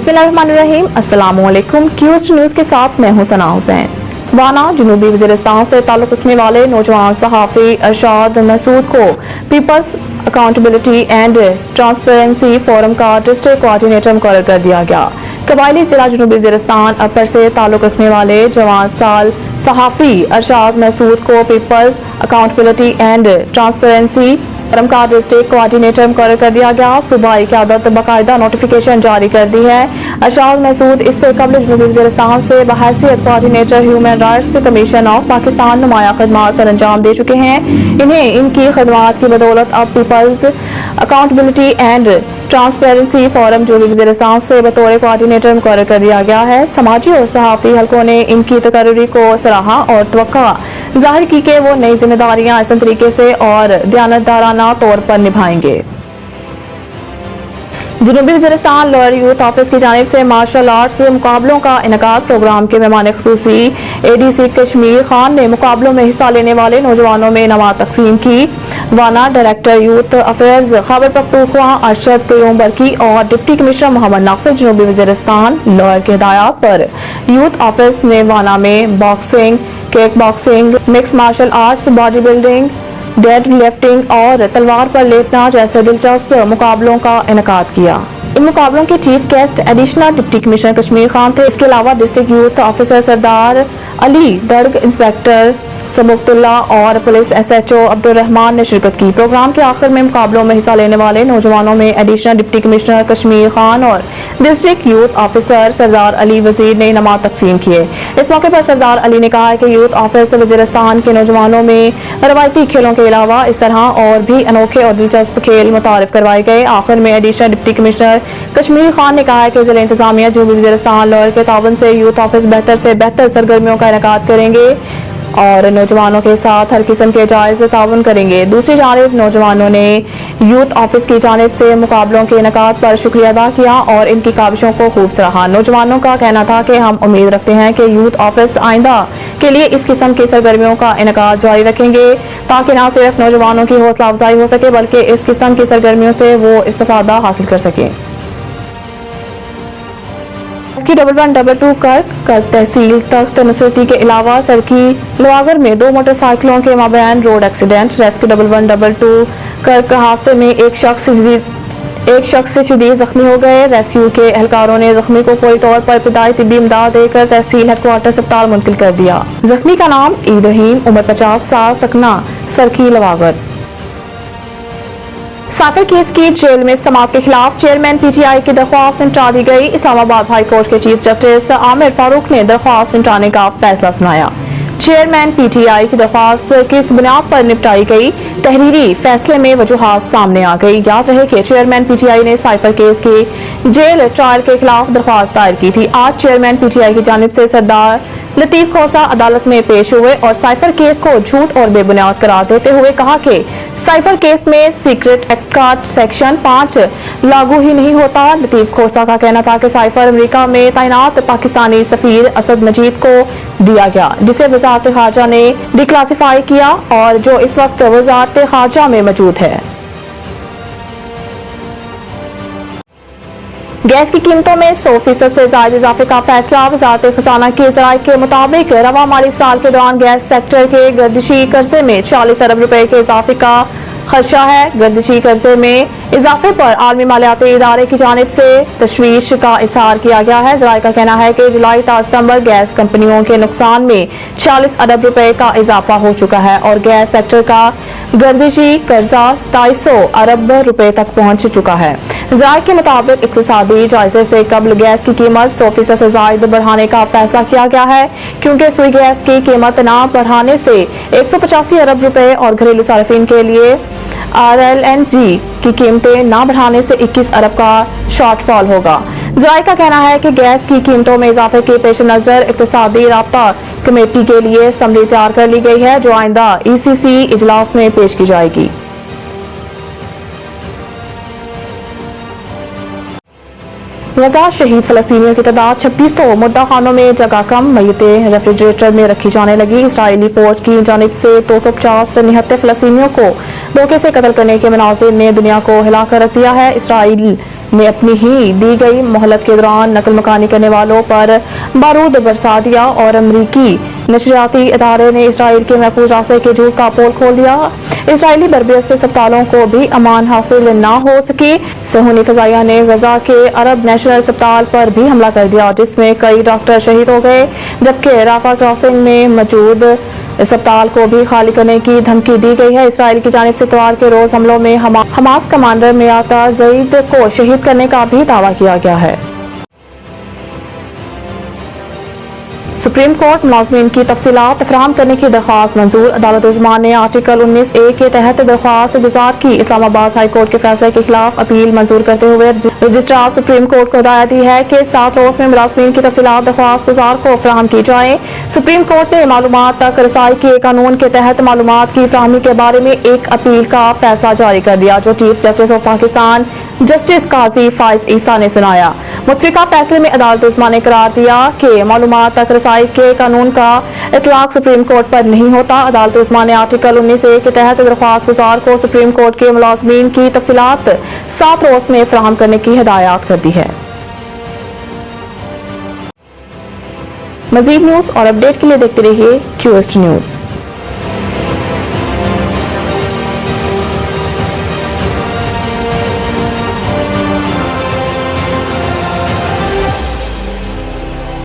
बिस्मिल्लाहिर्रहमानिर्रहीम। अस्सलामुअलैकुम। क्यूस्ट न्यूज़ के साथ मैं हूं सना हुसैन। वाना जनूबी वज़ीरिस्तान से ताल्लुक़ रखने वाले नौजवान सहाफ़ी अरशाद मसूद को people's accountability and transparency forum का डिस्ट्रिक्ट कोऑर्डिनेटर मुकर्रर कर दिया गया। कबायली जिला जनूबी वज़ीरिस्तान अपर से ताल्लुक़ रखने वाले जवान साल सहाफ़ी अरशाद मसूद को people's accountability and transparency forum का डिस्ट्रिक्ट कोऑर्डिनेटर मुकर्रर कर दिया गया। सूबाई क़यादत बाकायदा नोटिफिकेशन जारी कर दी है। अरशाद मसूद इससे कबल जनूबी वज़ीरिस्तान से बहैसियत coordinator human rights commission of Pakistan नुमाया खदमात सर अंजाम दे चुके हैं। इन्हें इनकी खदमात की बदौलत अब people's accountability and transparency forum जनूबी वज़ीरिस्तान से बतौर कोऑर्डिनेटर मुकर्रर कर दिया गया है। समाजी और सहाफ़ती हलकों ने इनकी तकर्री को सराहा और तवक्का जाहिर की कि वो नई जिम्मेदारियां आसान तरीके से और दयानतदाराना तौर पर निभाएंगे। जनूबी वज़ीरिस्तान लॉयर यूथ ऑफिस की जानिब से मार्शल आर्ट्स मुकाबलों का इनकाद। प्रोग्राम के मेहमान खुसूसी ADC कश्मीर खान ने मुकाबलों में हिस्सा लेने वाले नौजवानों में इनामात तकसीम की। Wana director youth affairs Khyber Pakhtunkhwa Arshad Qayyum Barki और डिप्टी कमिश्नर मोहम्मद नासिर जनूबी वज़ीरिस्तान लॉयर की हिदायत पर यूथ ऑफिस ने वाना में boxing, kick boxing, mix martial arts, body building, dead lifting और तलवार पर लेटना जैसे दिलचस्प मुकाबलों का इनकाद किया। इन मुकाबलों के chief guest additional deputy commissioner Kashmir Khan थे। इसके अलावा डिस्ट्रिक्ट यूथ ऑफिसर सरदार अली दर्ग, इंस्पेक्टर सबुकतुल्ला और पुलिस SHO अब्दुल रहमान ने शिरकत की। प्रोग्राम के आखिर में मुकाबलों में हिस्सा लेने वाले नौजवानों में additional deputy commissioner Kashmir Khan और डिस्ट्रिक्ट यूथ ऑफिसर सरदार अली वजीर ने इनामात तकसीम किए। इस मौके पर सरदार अली ने कहा कि यूथ ऑफिस वज़ीरिस्तान के नौजवानों में रवायती खेलों के अलावा इस तरह और भी अनोखे और दिलचस्प खेल मुतारिफ करवाए गए। आखिर में additional deputy commissioner Kashmir Khan ने कहा कि जिला इंतजामिया जनूबी वज़ीरिस्तान लॉयर के तावन से यूथ ऑफिस बेहतर से बेहतर सरगर्मियों का इनकाद करेंगे और नौजवानों के साथ हर किस्म के जायज़ ताउन करेंगे। दूसरी जानिब नौजवानों ने यूथ ऑफिस की जानिब से मुकाबलों के इनकाद पर शुक्रिया अदा किया और इनकी काविशों को खूब सराहा। नौजवानों का कहना था कि हम उम्मीद रखते हैं कि यूथ ऑफिस आइंदा के लिए इस किस्म की सरगर्मियों का इनकाद जारी रखेंगे ताकि न सिर्फ नौजवानों की हौसला अफजाई हो सके बल्कि इस किस्म की सरगर्मियों से वो इस्तिफादा हासिल कर सकें। SQ1122 कर्क तहसील तख्त नुसरती के अलावा सड़की लवागर में 2 मोटरसाइकिलों के माबैन रोड एक्सीडेंट। SQ1122 कर्क हादसे में एक शख्स शदीद जख्मी हो गए। रेस्क्यू के एहलकारों ने जख्मी को फौरी तौर पर इब्तदाई तिब्बी इमदाद देकर तहसील हेडक्वार्टर अस्पताल मुंतकिल कर दिया। जख्मी का नाम ईद रहीम, उम्र 50 साल, सकना सरकी लवागर। साफिर केस की जेल में समाअत के खिलाफ चेयरमैन PTI की दरख्वास्त निपटा दी गई। इस्लामाबाद हाई कोर्ट के चीफ जस्टिस आमिर फारूक ने दरख्वास्त निपटाने का फैसला सुनाया। चेयरमैन PTI की दरख्वास्त किस बुनियाद पर निपटाई गई, तहरीरी फैसले में वजूहात सामने आ गई। याद रहे कि चेयरमैन PTI ने साइफर केस के जेल ट्रायल के खिलाफ दरख्वास्त दायर की थी। आज चेयरमैन PTI की जानिब से सरदार लतीफ खोसा अदालत में पेश हुए और साइफर केस को झूठ और बेबुनियाद करार देते हुए कहा कि साइफर केस में सीक्रेट एक्ट का सेक्शन 5 लागू ही नहीं होता। लतीफ खोसा का कहना था कि साइफर अमेरिका में तैनात पाकिस्तानी सफीर असद मजीद को दिया गया जिसे वजारत खारजा ने डिक्लासिफाई किया और जो इस वक्त वजारत खारजा में मौजूद है। गैस की कीमतों में 100% से ज्यादा इजाफे का फैसला। वजारत खजाना के ज़राए के मुताबिक रवा माली साल के दौरान गैस सेक्टर के गर्दिशी कर्जे में 40 अरब रुपए के इजाफे का खदशा है। गर्दिशी कर्जे में इजाफे पर आलमी मालियाती इदारे की जानिब से तशवीश का इजहार किया गया है। ज़राए का कहना है कि जुलाई ta सितंबर गैस कंपनियों के नुकसान में 40 अरब रुपए का इजाफा हो चुका है और गैस सेक्टर का गर्दिशी कर्जा 2700 अरब रुपए तक पहुंच चुका है। ज़राए के मुताबिक इक्तिसादी जायजे से कबल गैस की कीमत 100% से ज्यादा बढ़ाने का फैसला किया गया है क्योंकि सुई गैस की कीमत न बढ़ाने से 185 अरब रुपए और घरेलू सार्फिन के लिए RLNG की कीमतें न बढ़ाने से 21 अरब का शॉर्टफॉल होगा। ज़राए का कहना है कि गैस की कीमतों में इजाफे के पेश नजर इक्तिसादी राब्ता कमेटी के लिए समरी तैयार कर ली गई है जो आइंदा ECC इजलास में पेश की जाएगी। गजा शहीद फलस्तीनियों की तादाद 2600, मुद्दा खानों में जगह कम, मय्यतें रेफ्रिजरेटर में रखी जाने लगी। इसराइली फौज की जानिब से 250 निहत्ते फलस्तीनियों को धोखे से कत्ल करने के मनाज़िर ने दुनिया को हिला कर रख दिया है। इसराइल نے اپنی ہی دی گئی مہلت کے دوران نقل مکانی کرنے والوں پر بارود برسا دیا اور امریکی نشریاتی ادارے نے اسرائیل کے محفوظ راستے کے جھوٹ کا پول کھول دیا۔ اسرائیلی بربیت سے اسپتالوں کو بھی امان حاصل نہ ہو سکی۔ صہیونی فضائیہ نے غزہ کے عرب نیشنل اسپتال پر بھی حملہ کر دیا جس میں کئی ڈاکٹر شہید ہو گئے، جبکہ رافع کراسنگ میں موجود اسپتال کو بھی خالی کرنے کی دھمکی دی گئی ہے۔ اسرائیل کی جانب سے اتوار کے روز حملوں میں حماس کمانڈر میاتا زید کو شہید کرنے کا بھی دعویٰ کیا گیا ہے۔ سپریم کورٹ ملازمین کی تفصیلات فراہم کرنے کی درخواست منظور۔ عدالت عظمیٰ نے آرٹیکل 19A کے تحت درخواست گزار کی اسلام آباد ہائی کورٹ کے فیصلے کے خلاف اپیل منظور کرتے ہوئے رجسٹرار سپریم کورٹ کو ہدایت دی ہے کہ 7 روز میں ملازمین کی تفصیلات درخواست گزار کو فراہم کی جائیں۔ سپریم کورٹ نے معلومات تک رسائی کے قانون کے تحت معلومات کی فراہمی کے بارے میں ایک اپیل کا فیصلہ جاری کر دیا جو chief justice of Pakistan justice قاضی فائز عیسیٰ نے سنایا۔ متفقہ فیصلے میں عدالت عظمیٰ نے قرار دیا کہ معلومات تک رسائی کے قانون کا اطلاق سپریم کورٹ پر نہیں ہوتا۔ عدالت عظمیٰ نے آرٹیکل 19A کے تحت درخواست گزار کو سپریم کورٹ کے ملازمین کی تفصیلات 7 روز میں فراہم کرنے کی ہدایت کر دی ہے۔ مزید نیوز اور اپڈیٹ کے لیے دیکھتے رہیے QST نیوز۔